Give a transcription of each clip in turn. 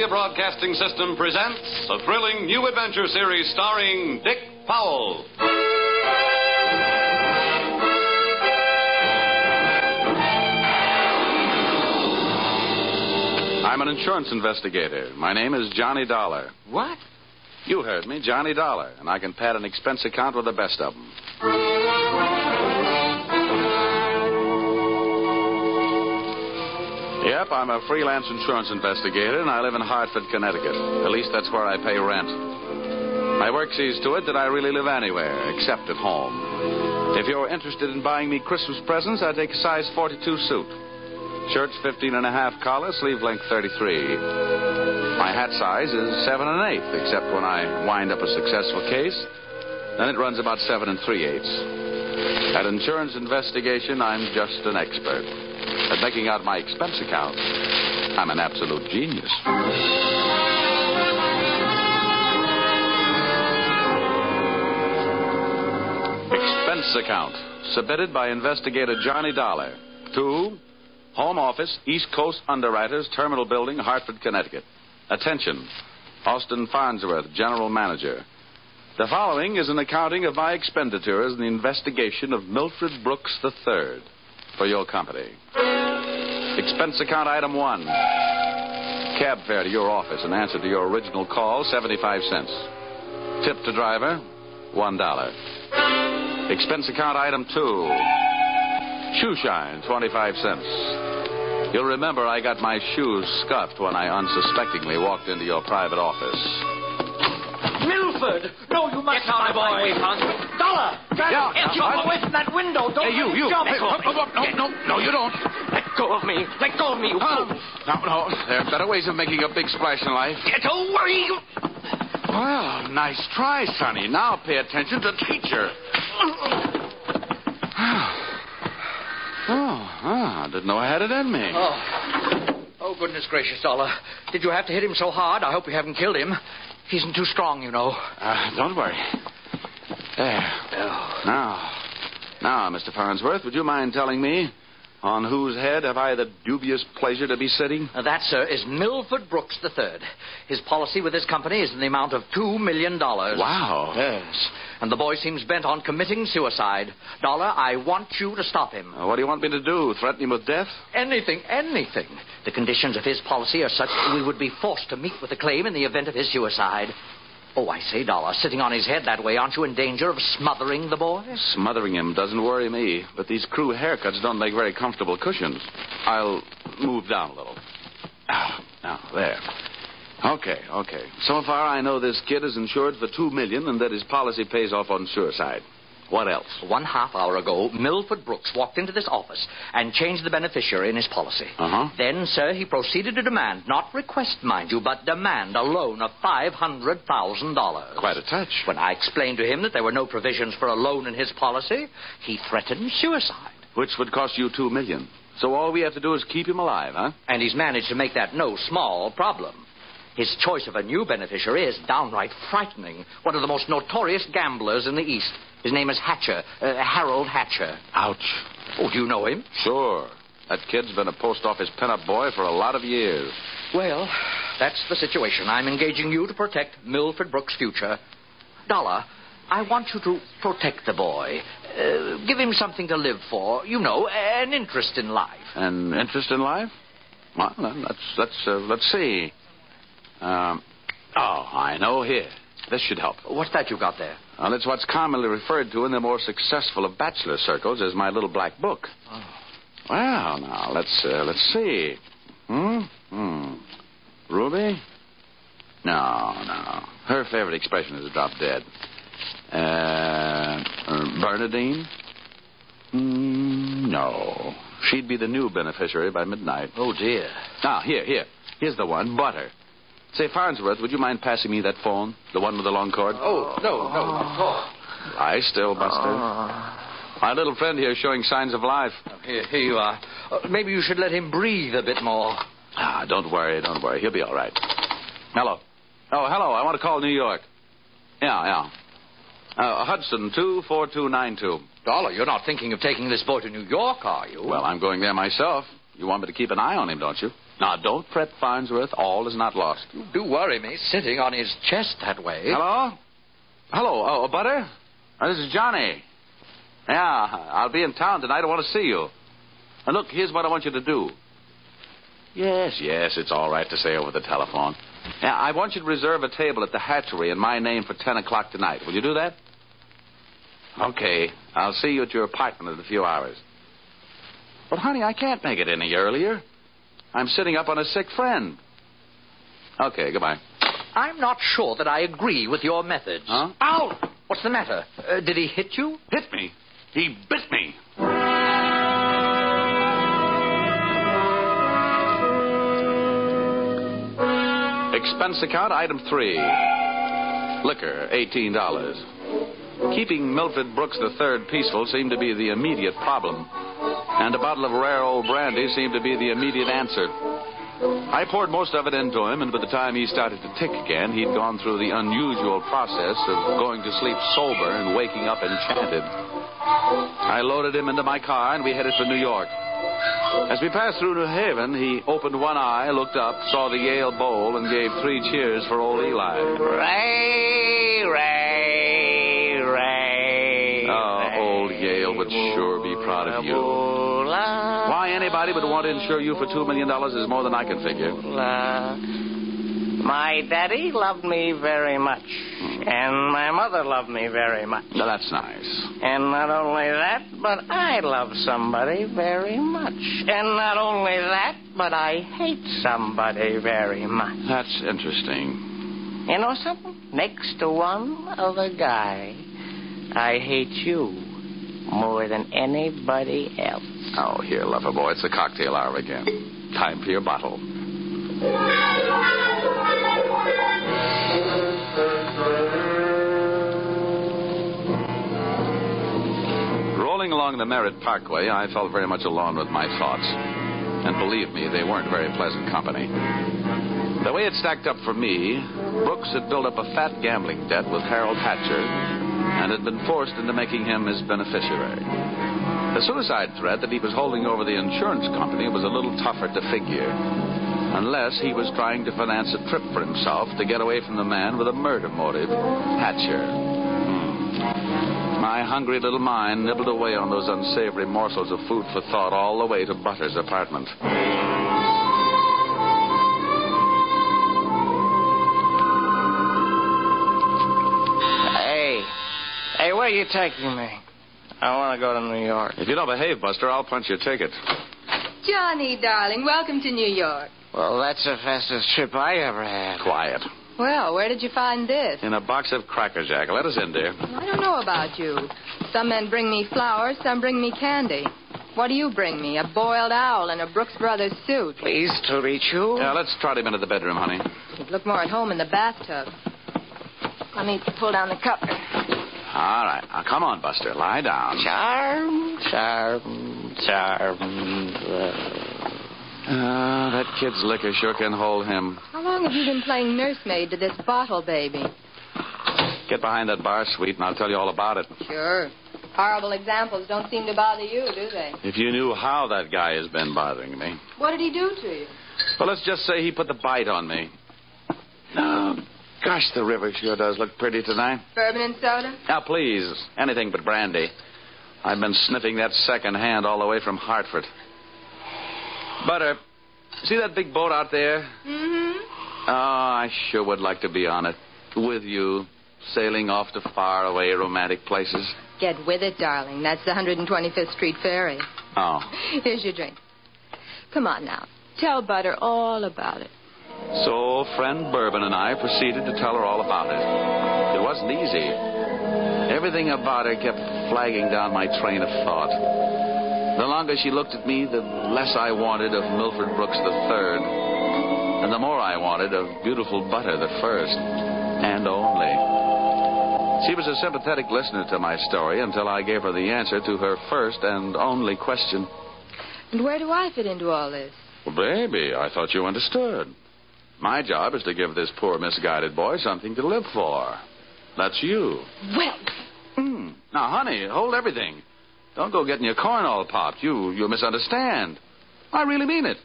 Columbia Broadcasting System presents a thrilling new adventure series starring Dick Powell. I'm an insurance investigator. My name is Johnny Dollar. What? You heard me, Johnny Dollar, and I can pad an expense account with the best of them. Yep, I'm a freelance insurance investigator, and I live in Hartford, Connecticut. At least that's where I pay rent. My work sees to it that I really live anywhere, except at home. If you're interested in buying me Christmas presents, I take a size 42 suit. Shirt's 15 and a half collar, sleeve length 33. My hat size is 7 1/8, except when I wind up a successful case. Then it runs about 7 3/8. At insurance investigation, I'm just an expert. At making out my expense account, I'm an absolute genius. Expense account, submitted by investigator Johnny Dollar to Home Office, East Coast Underwriters, Terminal Building, Hartford, Connecticut. Attention, Austin Farnsworth, General Manager. The following is an accounting of my expenditures in the investigation of Milford Brooks III for your company. Expense account item 1. Cab fare to your office in answer to your original call, 75 cents. Tip to driver, $1. Expense account item 2. Shoe shine, 25 cents. You'll remember I got my shoes scuffed when I unsuspectingly walked into your private office. Milford! No, you must not, boy. Dollar! Jump away from that window. Don't you. Jump. No, you don't. Let go of me. Let go of me, you fool. No. There are better ways of making a big splash in life. Get away. Well, nice try, Sonny. Now pay attention to teacher. I didn't know I had it in me. Oh, goodness gracious, Dollar. Did you have to hit him so hard? I hope you haven't killed him. He isn't too strong, you know. Don't worry. There. Oh. Now, Mr. Farnsworth, would you mind telling me on whose head have I the dubious pleasure to be sitting? That, sir, is Milford Brooks III. His policy with his company is in the amount of $2 million. Wow. Yes. And the boy seems bent on committing suicide. Dollar, I want you to stop him. What do you want me to do? Threaten him with death? Anything. The conditions of his policy are such that we would be forced to meet with a claim in the event of his suicide. Oh, I say, Dollar, sitting on his head that way, aren't you in danger of smothering the boy? Smothering him doesn't worry me, but these crew haircuts don't make very comfortable cushions. I'll move down a little. Now, there. Okay. So far, I know this kid is insured for $2 million and that his policy pays off on suicide. What else? 1/2 hour ago, Milford Brooks walked into this office and changed the beneficiary in his policy. Then, sir, he proceeded to demand, not request, mind you, but demand a loan of $500,000. Quite a touch. When I explained to him that there were no provisions for a loan in his policy, he threatened suicide. Which would cost you $2 million. So all we have to do is keep him alive, huh? And he's managed to make that no small problem. His choice of a new beneficiary is downright frightening. One of the most notorious gamblers in the East. His name is Hatcher, Harold Hatcher. Ouch. Oh, do you know him? Sure. That kid's been a post office pinup boy for a lot of years. Well, that's the situation. I'm engaging you to protect Milford Brooks' future. Dollar, I want you to protect the boy. Give him something to live for. You know, an interest in life. An interest in life? Well, let's see. I know here. This should help. What's that you got there? Well, it's what's commonly referred to in the more successful of bachelor circles as my little black book. Oh. Well, now, let's see. Ruby? No. Her favorite expression is drop dead. Bernadine? No. She'd be the new beneficiary by midnight. Oh, dear. Here. Here's the one, Butter. Say, Farnsworth, would you mind passing me that phone? The one with the long cord? Oh, no. Lie still, Buster. My little friend here is showing signs of life. Here you are. Maybe you should let him breathe a bit more. Don't worry. He'll be all right. Hello. Oh, hello. I want to call New York. Yeah. Hudson, 24292. Dollar, you're not thinking of taking this boy to New York, are you? Well, I'm going there myself. You want me to keep an eye on him, don't you? Now, don't fret, Farnsworth. All is not lost. You do worry me, sitting on his chest that way. Hello? Hello, Butter? This is Johnny. Yeah, I'll be in town tonight. I want to see you. And look, here's what I want you to do. Yes, it's all right to say over the telephone. Yeah, I want you to reserve a table at the hatchery in my name for 10 o'clock tonight. Will you do that? Okay. I'll see you at your apartment in a few hours. But, honey, I can't make it any earlier. I'm sitting up on a sick friend. Okay, goodbye. I'm not sure that I agree with your methods. Huh? Ow! What's the matter? Did he hit you? Hit me? He bit me. Expense account, item 3. Liquor, $18. Keeping Milford Brooks III peaceful seemed to be the immediate problem, and a bottle of rare old brandy seemed to be the immediate answer. I poured most of it into him, and by the time he started to tick again, he'd gone through the unusual process of going to sleep sober and waking up enchanted. I loaded him into my car, and we headed for New York. As we passed through New Haven, he opened one eye, looked up, saw the Yale Bowl, and gave 3 cheers for old Eli. Ray, Ray, Ray. Oh, old Yale would sure be proud of you. Why anybody would want to insure you for $2 million is more than I can figure. My daddy loved me very much, and my mother loved me very much. Now, that's nice. And not only that, but I love somebody very much. And not only that, but I hate somebody very much. That's interesting. You know something? Next to one other guy, I hate you more than anybody else. Oh, here, lover boy, it's the cocktail hour again. Time for your bottle. Rolling along the Merritt Parkway, I felt very much alone with my thoughts. And believe me, they weren't very pleasant company. The way it stacked up for me, Brooks had built up a fat gambling debt with Harold Hatcher and had been forced into making him his beneficiary. The suicide threat that he was holding over the insurance company was a little tougher to figure, unless he was trying to finance a trip for himself to get away from the man with a murder motive, Hatcher. My hungry little mind nibbled away on those unsavory morsels of food for thought all the way to Butter's apartment. Hey, where are you taking me? I want to go to New York. If you don't behave, Buster, I'll punch your ticket. Johnny, darling, welcome to New York. Well, that's the fastest trip I ever had. Quiet. Well, where did you find this? In a box of Cracker Jack. Let us in, dear. I don't know about you. Some men bring me flowers, some bring me candy. What do you bring me? A boiled owl and a Brooks Brothers suit. Pleased to meet you. Yeah, let's trot him into the bedroom, honey. You'd look more at home in the bathtub. Let me pull down the cover. All right. Now, come on, Buster. Lie down. Charm. That kid's liquor sure can hold him. How long have you been playing nursemaid to this bottle baby? Get behind that bar, sweet, and I'll tell you all about it. Sure. Horrible examples don't seem to bother you, do they? If you knew how that guy has been bothering me. What did he do to you? Well, let's just say he put the bite on me. Oh, gosh, the river sure does look pretty tonight. Bourbon and soda? Now, please, anything but brandy. I've been sniffing that second hand all the way from Hartford. Butter, see that big boat out there? Mm-hmm. Oh, I sure would like to be on it. With you, sailing off to faraway romantic places. Get with it, darling. That's the 125th Street Ferry. Oh. Here's your drink. Come on now. Tell Butter all about it. So, friend Bourbon and I proceeded to tell her all about it. It wasn't easy. Everything about her kept flagging down my train of thought. The longer she looked at me, the less I wanted of Milford Brooks III, and the more I wanted of beautiful Butter the first, and only. She was a sympathetic listener to my story until I gave her the answer to her first and only question. And where do I fit into all this? Well, baby, I thought you understood. My job is to give this poor misguided boy something to live for. That's you. Well. Now, honey, hold everything. Don't go getting your corn all popped. You misunderstand. I really mean it.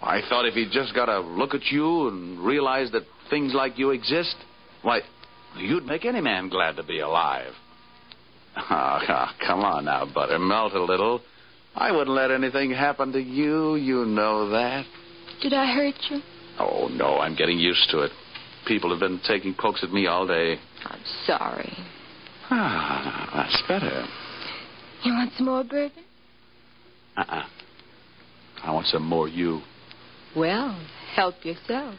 I thought if he just got a look at you and realized that things like you exist, why, you'd make any man glad to be alive. Oh, come on now, Butter. Melt a little. I wouldn't let anything happen to you. You know that. Did I hurt you? Oh, no, I'm getting used to it. People have been taking pokes at me all day. I'm sorry. Ah, that's better. You want some more bourbon? I want some more you. Well, help yourself.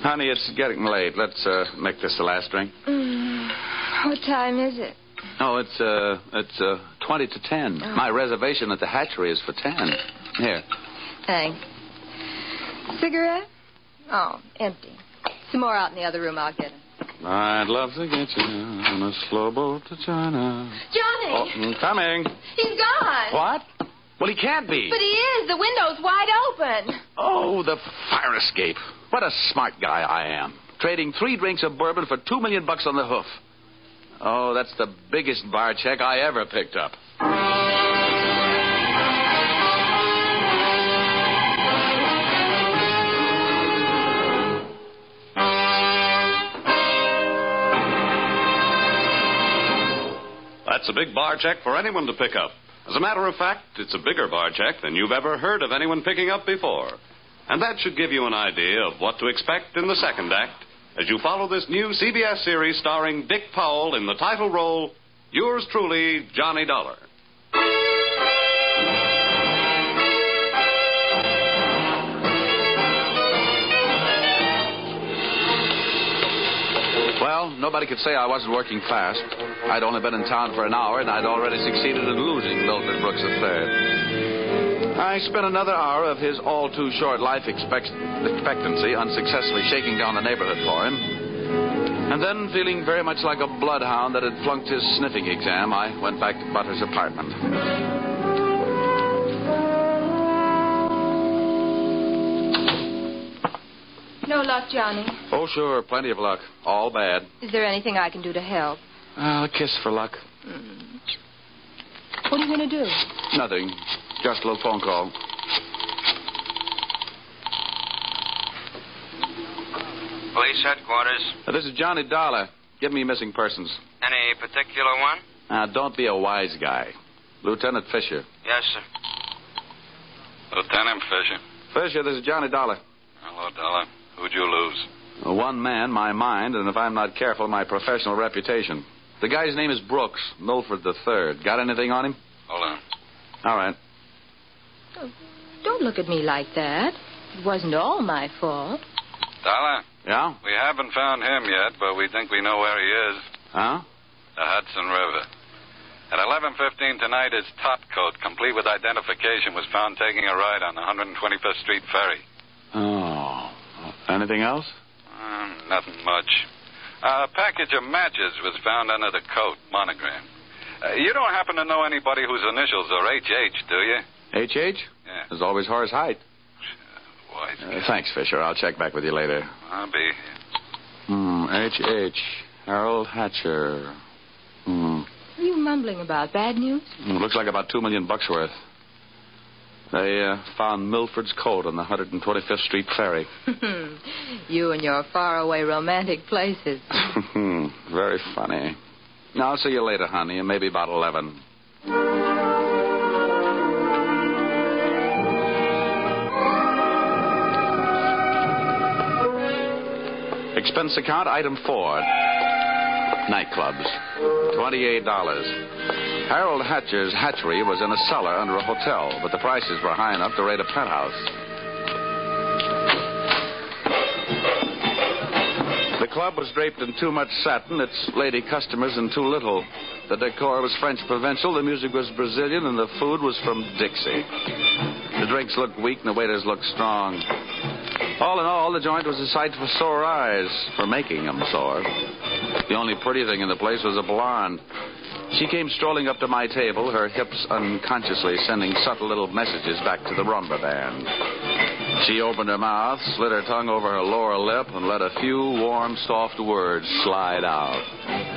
Honey, it's getting late. Let's make this the last drink. What time is it? Oh, it's 20 to 10. Oh. My reservation at the hatchery is for 10. Here. Thanks. Cigarette? Oh, empty. Some more out in the other room. I'll get it. I'd love to get you on a slow boat to China. Johnny! Oh, I'm coming. He's gone. What? Well, he can't be. But he is. The window's wide open. Oh, the fire escape. What a smart guy I am. Trading 3 drinks of bourbon for $2 million on the hoof. Oh, that's the biggest bar check I ever picked up. That's a big bar check for anyone to pick up. As a matter of fact, it's a bigger bar check than you've ever heard of anyone picking up before. And that should give you an idea of what to expect in the second act as you follow this new CBS series starring Dick Powell in the title role, yours truly, Johnny Dollar. Well, nobody could say I wasn't working fast. I'd only been in town for an hour, and I'd already succeeded in losing Milford Brooks III. I spent another hour of his all-too-short life expectancy unsuccessfully shaking down the neighborhood for him. And then, feeling very much like a bloodhound that had flunked his sniffing exam, I went back to Butter's apartment. No luck, Johnny. Oh, sure, plenty of luck. All bad. Is there anything I can do to help? A kiss for luck. What are you going to do? Nothing. Just a little phone call. Police headquarters. This is Johnny Dollar. Give me missing persons. Any particular one? Now, don't be a wise guy. Lieutenant Fisher. Yes, sir. Lieutenant Fisher. Fisher, this is Johnny Dollar. Hello, Dollar. Who'd you lose? One man, my mind, and if I'm not careful, my professional reputation. The guy's name is Brooks, Milford III. Got anything on him? Hold on. All right. Oh, don't look at me like that. It wasn't all my fault. Dollar? Yeah? We haven't found him yet, but we think we know where he is. Huh? The Hudson River. At 11:15 tonight, his top coat, complete with identification, was found taking a ride on the 125th Street ferry. Oh. Anything else? Nothing much. A package of matches was found under the coat, monogram. You don't happen to know anybody whose initials are H.H., do you? H.H.? Yeah. There's always Horace Height. Wise thanks, Fisher. I'll check back with you later. I'll be here. H.H. Harold Hatcher. What are you mumbling about? Bad news? Looks like about $2 million worth. They found Milford's coat on the 125th Street ferry. You and your faraway romantic places. Very funny. Now, I'll see you later, honey, and maybe about 11. Expense account, item 4. Nightclubs. $28. Harold Hatcher's hatchery was in a cellar under a hotel, but the prices were high enough to rate a penthouse. The club was draped in too much satin, its lady customers in too little. The decor was French provincial, the music was Brazilian, and the food was from Dixie. The drinks looked weak and the waiters looked strong. All in all, the joint was a sight for sore eyes, for making them sore. The only pretty thing in the place was a blonde. She came strolling up to my table, her hips unconsciously sending subtle little messages back to the rumba band. She opened her mouth, slid her tongue over her lower lip, and let a few warm, soft words slide out.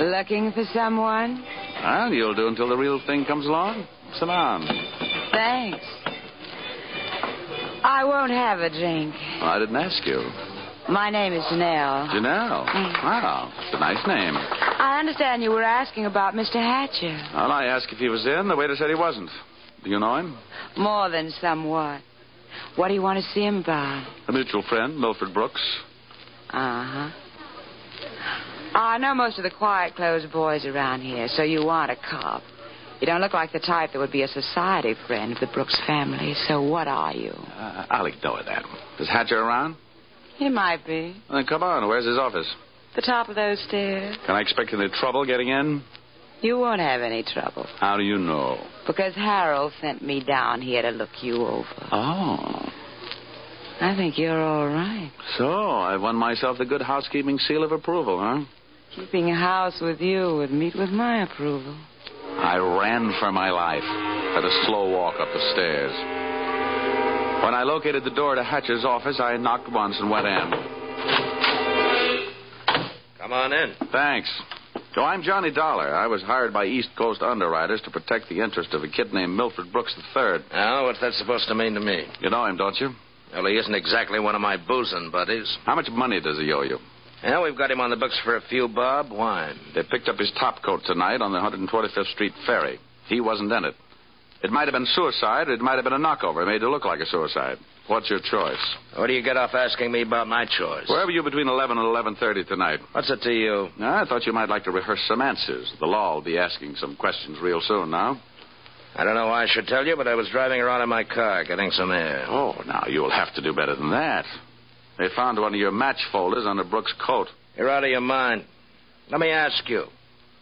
Looking for someone? Well, you'll do until the real thing comes along. Sit down. Thanks. I won't have a drink. Well, I didn't ask you. My name is Janelle. Janelle? Wow, it's a nice name. I understand you were asking about Mr. Hatcher. Well, I asked if he was in. The waiter said he wasn't. Do you know him? More than somewhat. What do you want to see him about? A mutual friend, Milford Brooks. Uh-huh. I know most of the quiet-clothes boys around here, so you want a cop. You don't look like the type that would be a society friend of the Brooks family, so what are you? I'll ignore that. Is Hatcher around? He might be. Well, then come on. Where's his office? The top of those stairs. Can I expect any trouble getting in? You won't have any trouble. How do you know? Because Harold sent me down here to look you over. Oh. I think you're all right. So, I won myself the good housekeeping seal of approval, huh? Keeping a house with you would meet with my approval. I ran for my life, at a slow walk up the stairs. When I located the door to Hatcher's office, I knocked once and went in. Come on in. Thanks. So I'm Johnny Dollar. I was hired by East Coast underwriters to protect the interest of a kid named Milford Brooks III. Now, what's that supposed to mean to me? You know him, don't you? Well, he isn't exactly one of my boozing buddies. How much money does he owe you? Yeah, we've got him on the books for a few bob. Why? They picked up his topcoat tonight on the 125th Street ferry. He wasn't in it. It might have been suicide, or it might have been a knockover. Made it look like a suicide. What's your choice? What do you get off asking me about my choice? Where were you between 11 and 11:30 tonight? What's it to you? I thought you might like to rehearse some answers. The law will be asking some questions real soon now. I don't know why I should tell you, but I was driving around in my car getting some air. Oh, now you'll have to do better than that. They found one of your match folders under Brooks' coat. You're out of your mind. Let me ask you.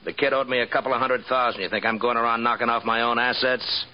The kid owed me a couple of $100,000. You think I'm going around knocking off my own assets?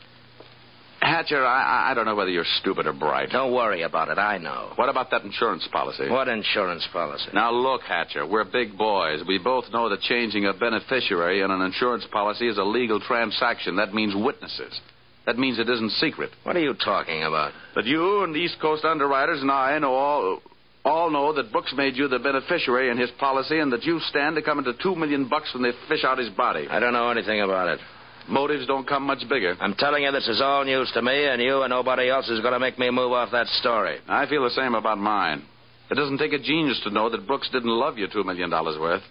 Hatcher, I don't know whether you're stupid or bright. Don't worry about it. I know. What about that insurance policy? What insurance policy? Now, look, Hatcher, we're big boys. We both know that changing a beneficiary in an insurance policy is a legal transaction. That means witnesses. That means it isn't secret. What are you talking about? That you and East Coast underwriters and I know all know that Brooks made you the beneficiary in his policy and that you stand to come into $2 million when they fish out his body. I don't know anything about it. Motives don't come much bigger. I'm telling you, this is all news to me, and you and nobody else is going to make me move off that story. I feel the same about mine. It doesn't take a genius to know that Brooks didn't love you $2 million worth.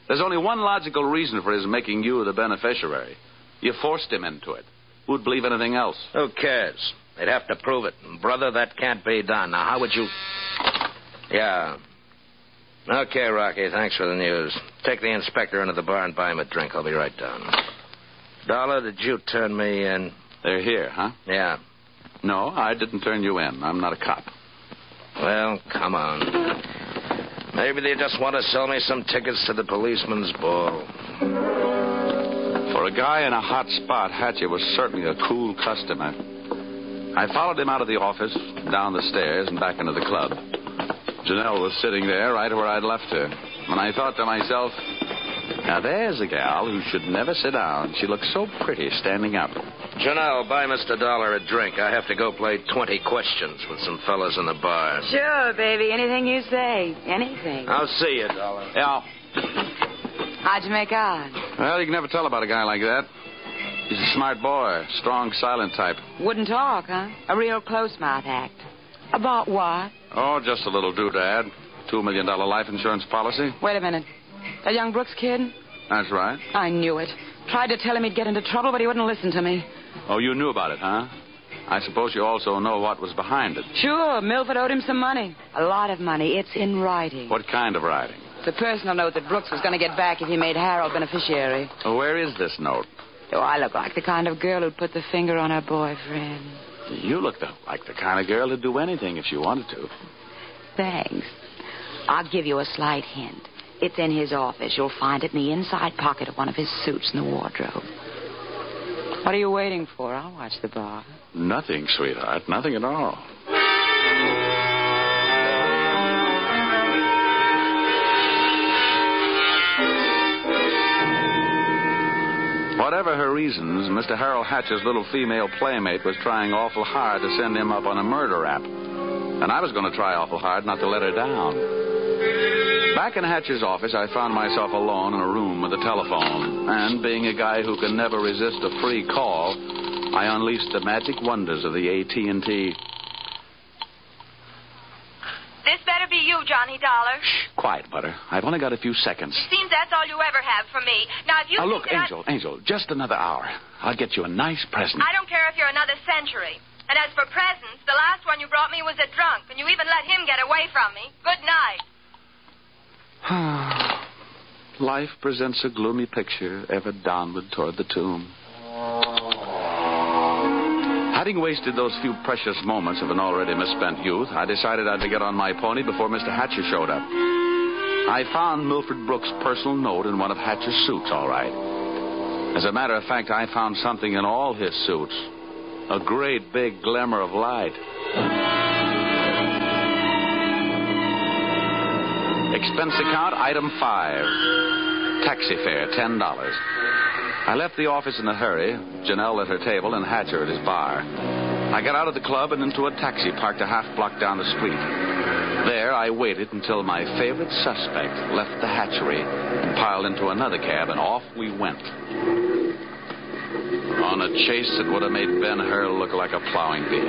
There's only one logical reason for his making you the beneficiary. You forced him into it. Who'd believe anything else? Who cares? They'd have to prove it. And brother, that can't be done. Now, how would you... Yeah. Okay, Rocky, thanks for the news. Take the inspector into the bar and buy him a drink. I'll be right down. Dollar, did you turn me in? They're here, huh? Yeah. No, I didn't turn you in. I'm not a cop. Well, come on. Maybe they just want to sell me some tickets to the policeman's ball. For a guy in a hot spot, Hatcher was certainly a cool customer. I followed him out of the office, down the stairs, and back into the club. Janelle was sitting there right where I'd left her. And I thought to myself, now there's a gal who should never sit down. She looks so pretty standing up. Janelle, buy Mr. Dollar a drink. I have to go play 20 questions with some fellas in the bar. Sure, baby. Anything you say. Anything. I'll see you, Dollar. Yeah. How'd you make out? Well, you can never tell about a guy like that. He's a smart boy, strong, silent type. Wouldn't talk, huh? A real close-mouth act. About what? Oh, just a little doodad. $2 million life insurance policy. Wait a minute. That young Brooks kid? That's right. I knew it. Tried to tell him he'd get into trouble, but he wouldn't listen to me. Oh, you knew about it, huh? I suppose you also know what was behind it. Sure, Milford owed him some money. A lot of money. It's in writing. What kind of writing? The personal note that Brooks was going to get back if he made Harold beneficiary. Well, where is this note? Do I look like the kind of girl who'd put the finger on her boyfriend? You look like the kind of girl who'd do anything if she wanted to. Thanks. I'll give you a slight hint. It's in his office. You'll find it in the inside pocket of one of his suits in the wardrobe. What are you waiting for? I'll watch the bar. Nothing, sweetheart. Nothing at all. Whatever reasons, Mr. Harold Hatcher's little female playmate was trying awful hard to send him up on a murder rap. And I was going to try awful hard not to let her down. Back in Hatcher's office, I found myself alone in a room with a telephone. And being a guy who can never resist a free call, I unleashed the magic wonders of the AT&T. This better be you, Johnny Dollar. Shh, quiet, Butter. I've only got a few seconds. Seems that's all you ever have for me. Now, if you Now, think look, Angel, just another hour. I'll get you a nice present. I don't care if you're another century. And as for presents, the last one you brought me was a drunk, and you even let him get away from me. Good night. Life presents a gloomy picture ever downward toward the tomb. Having wasted those few precious moments of an already misspent youth, I decided I'd get on my pony before Mr. Hatcher showed up. I found Milford Brooks' personal note in one of Hatcher's suits, all right. As a matter of fact, I found something in all his suits. A great big glimmer of light. Expense account, item 5. Taxi fare, $10. I left the office in a hurry, Janelle at her table and Hatcher at his bar. I got out of the club and into a taxi parked a half block down the street. There, I waited until my favorite suspect left the hatchery and piled into another cab, and off we went. On a chase that would have made Ben Hur look like a plowing bee.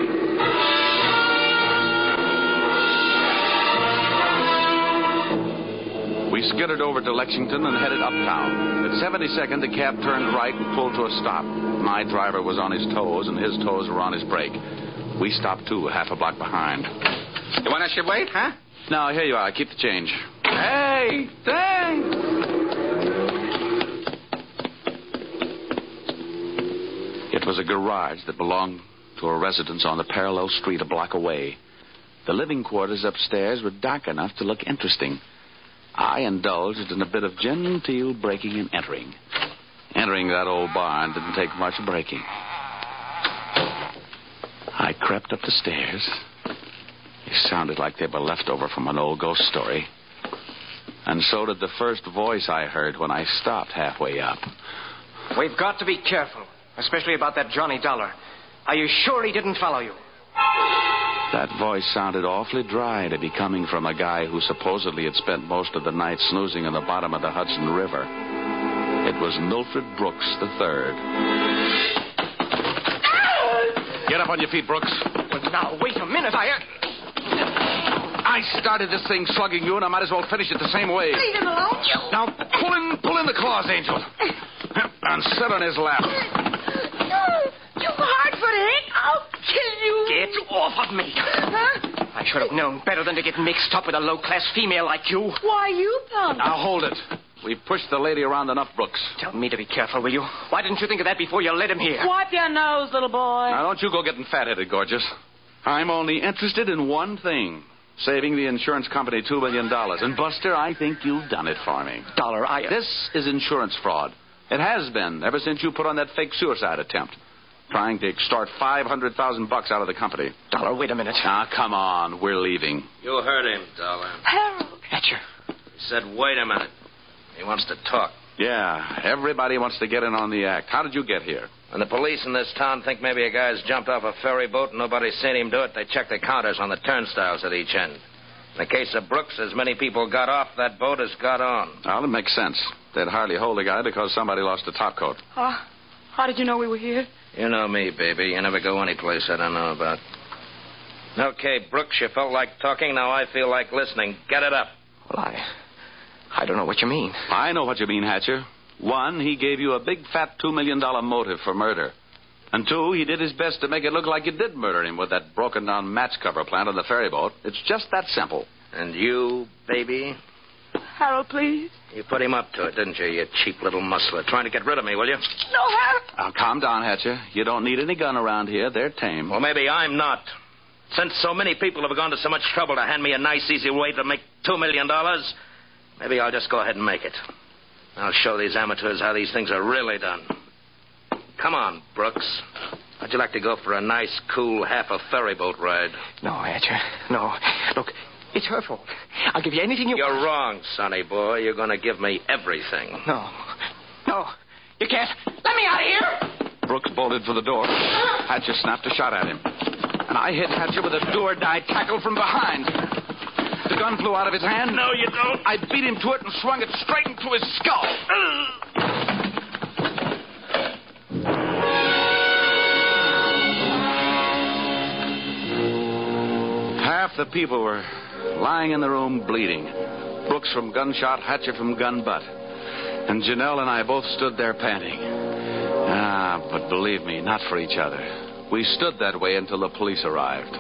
We skittered over to Lexington and headed uptown. At 72nd, the cab turned right and pulled to a stop. My driver was on his toes, and his toes were on his brake. We stopped, too, half a block behind. You want us to wait, huh? No, here you are. Keep the change. Hey, thanks. It was a garage that belonged to a residence on the parallel street a block away. The living quarters upstairs were dark enough to look interesting. I indulged in a bit of genteel breaking and entering. Entering that old barn didn't take much breaking. I crept up the stairs. They sounded like they were left over from an old ghost story. And so did the first voice I heard when I stopped halfway up. We've got to be careful, especially about that Johnny Dollar. Are you sure he didn't follow you? That voice sounded awfully dry to be coming from a guy who supposedly had spent most of the night snoozing in the bottom of the Hudson River. It was Milford Brooks III. Get up on your feet, Brooks. Well, now, wait a minute. I started this thing slugging you, and I might as well finish it the same way. Leave him alone. Now, pull in the claws, Angel. And sit on his lap. You hard-footed. I'll kill you. Get off of me. Huh? I should have known better than to get mixed up with a low-class female like you. Why, you punk. Now, hold it. We pushed the lady around enough, Brooks. Tell me to be careful, will you? Why didn't you think of that before you led him here? Wipe your nose, little boy. Now, don't you go getting fat-headed, gorgeous. I'm only interested in one thing. Saving the insurance company $2 million. And, Buster, I think you've done it for me. Dollar, This is insurance fraud. It has been ever since you put on that fake suicide attempt. Trying to extort $500,000 out of the company. Dollar, wait a minute. Now, come on. We're leaving. You heard him, Dollar. Harold. Hatcher. He said, wait a minute. He wants to talk. Yeah, everybody wants to get in on the act. How did you get here? When the police in this town think maybe a guy's jumped off a ferry boat and nobody's seen him do it, they check the counters on the turnstiles at each end. In the case of Brooks, as many people got off that boat as got on. Well, it makes sense. They'd hardly hold a guy because somebody lost a topcoat. How did you know we were here? You know me, baby. You never go any place I don't know about. Okay, Brooks, you felt like talking. Now I feel like listening. Get it up. Well, I don't know what you mean. I know what you mean, Hatcher. One, he gave you a big, fat $2 million motive for murder. And two, he did his best to make it look like you did murder him with that broken-down match cover plant on the ferry boat. It's just that simple. And you, baby? Harold, please. You put him up to it, didn't you, you cheap little muscler? Trying to get rid of me, will you? No, Harold. Now, calm down, Hatcher. You don't need any gun around here. They're tame. Well, maybe I'm not. Since so many people have gone to so much trouble to hand me a nice, easy way to make $2 million, maybe I'll just go ahead and make it. I'll show these amateurs how these things are really done. Come on, Brooks. How'd you like to go for a nice, cool, half-a-ferry boat ride? No, Hatcher. No. Look, it's her fault. I'll give you anything you... You're wrong, sonny boy. You're going to give me everything. No. No. You can't. Let me out of here! Brooks bolted for the door. Hatcher snapped a shot at him. And I hit Hatcher with a do-or-die tackle from behind. The gun flew out of his hand. No, you don't. I beat him to it and swung it straight into his skull. Half the people were lying in the room bleeding. Brooks from gunshot, Hatcher from gun butt. And Janelle and I both stood there panting. But believe me, not for each other. We stood that way until the police arrived.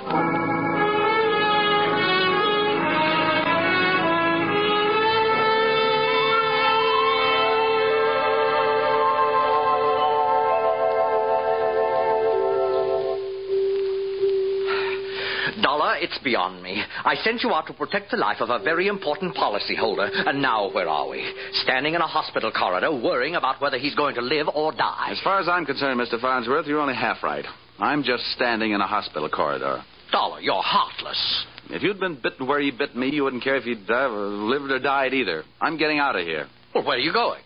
Dollar, it's beyond me. I sent you out to protect the life of a very important policyholder, and now where are we? Standing in a hospital corridor, worrying about whether he's going to live or die. As far as I'm concerned, Mr. Farnsworth, you're only half right. I'm just standing in a hospital corridor. Dollar, you're heartless. If you'd been bitten where you bit me, you wouldn't care if you'd lived or died either. I'm getting out of here. Well, where are you going?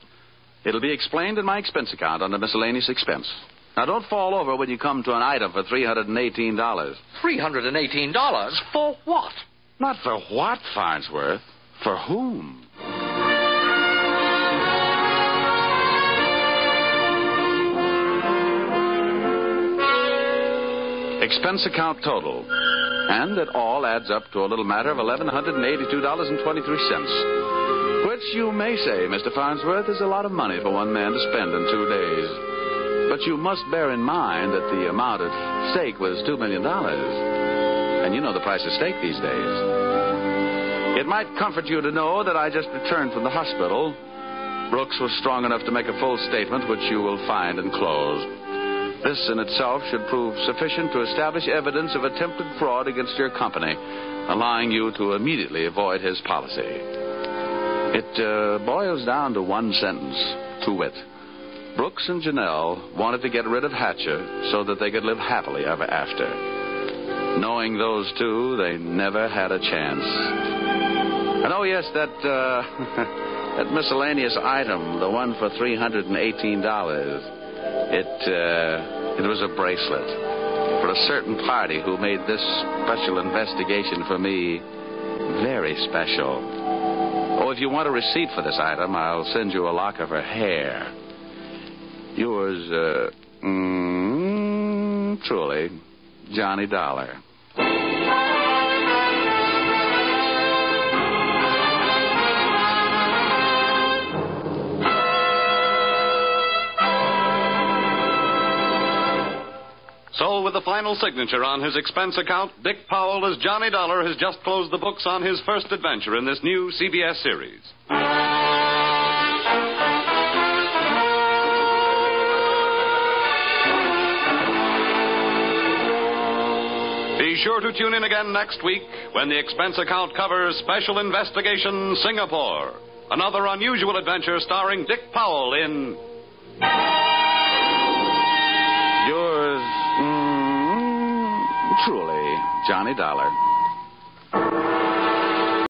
It'll be explained in my expense account under miscellaneous expense. Now, don't fall over when you come to an item for $318. $318? For what? Not for what, Farnsworth? For whom? Expense account total. And it all adds up to a little matter of $1,182.23. Which you may say, Mr. Farnsworth, is a lot of money for one man to spend in 2 days. But you must bear in mind that the amount at stake was $2 million. And you know the price of steak these days. It might comfort you to know that I just returned from the hospital. Brooks was strong enough to make a full statement, which you will find enclosed. This in itself should prove sufficient to establish evidence of attempted fraud against your company, allowing you to immediately avoid his policy. It boils down to one sentence, to wit. Brooks and Janelle wanted to get rid of Hatcher so that they could live happily ever after. Knowing those two, they never had a chance. And oh, yes, that that miscellaneous item, the one for $318, it was a bracelet for a certain party who made this special investigation for me very special. Oh, if you want a receipt for this item, I'll send you a lock of her hair. Yours, truly, Johnny Dollar. So, with the final signature on his expense account, Dick Powell as Johnny Dollar has just closed the books on his first adventure in this new CBS series. Be sure to tune in again next week when the expense account covers Special Investigation Singapore. Another unusual adventure starring Dick Powell in... Yours, truly, Johnny Dollar.